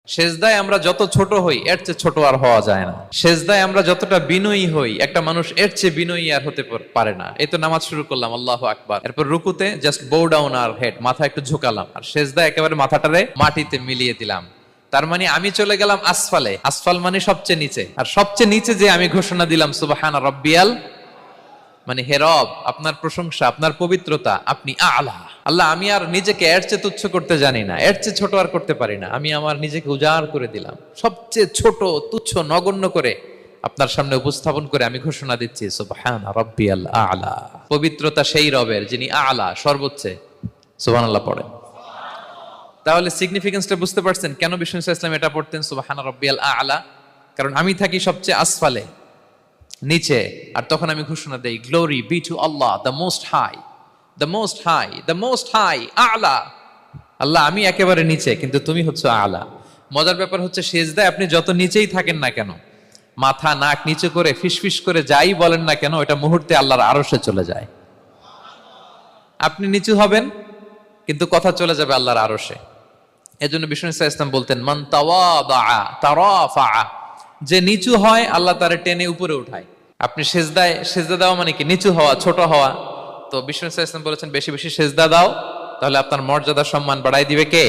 সেজদায় আমরা যত ছোট হই এর চেয়ে ছোট আর হওয়া যায় না। সেজদায় আমরা যতটা বিনয়ী হই একটা মানুষ এর চেয়ে বিনয়ী আর হতে পারে না। এই তো নামাজ শুরু করলাম, আল্লাহু আকবার, এরপর রুকুতে জাস্ট বো ডাউন আর হেড, মাথা একটু ঝুঁকালাম, আর সেজদায় একেবারে মাথাটারে মাটিতে মিলিয়ে দিলাম। তার মানে আমি চলে গেলাম আসফালে। আসফাল মানে সবচেয়ে নিচে, আর সবচেয়ে নিচে যে আমি ঘোষণা দিলাম সুবহানা রাব্বিয়াল, মানে হে রব, আপনার প্রশংসা, আপনার পবিত্রতা, আপনি আলা। আল্লাহ, আমি আর নিজেকে এর চেয়ে তুচ্ছ করতে জানি না, এর চেয়ে ছোট আর করতে পারি না। আমি আমার নিজেকে উজাড় করে দিলাম, সবচেয়ে ছোট, তুচ্ছ, নগণ্য করে আপনার সামনে উপস্থাপন করে আমি ঘোষণা দিচ্ছি সুবহানা রাব্বিয়াল আলা। পবিত্রতা সেই রবের যিনি আলা, সর্বোচ্চ। সুবহানাল্লাহ পড়েন। তাহলে সিগনিফিকেন্সটা বুঝতে পারছেন কেন বিষ্ণু ইসলাম এটা পড়তেন সুবহানা রাব্বিয়াল আলা? কারণ আমি থাকি সবচেয়ে আসফালে, নিচে, আর তখন আমি ঘোষণা দেই glory be to Allah the most high, the most high, the most high, আলা। আল্লাহ, আমি একেবারে নিচে, কিন্তু তুমি হচ্ছে আলা। মজার ব্যাপার হচ্ছে সেজদায় আপনি যত নিচেই থাকেন না কেন, মাথা নাক নিচু করে ফিসফিস করে যাই বলেন না কেন, এটা মুহূর্তে আল্লাহর আরশে চলে যায়। আপনি নিচু হবেন কিন্তু কথা চলে যাবে আল্লাহর আরশে। এজন্য বিষ্ণু ইসলাম বলতেন মান তাওয়াদা তারাফা, যে নিচু হয় আল্লাহ তারে টেনে উপরে উঠায়। আপনি সেজদা দেওয়া মানে কি? নিচু হওয়া, ছোট হওয়া। তো বিষ্ণু ইসলাম বলেছেন বেশি বেশি সেজদা দাও, তাহলে আপনার মর্যাদা সম্মান বাড়াই দিবে কে?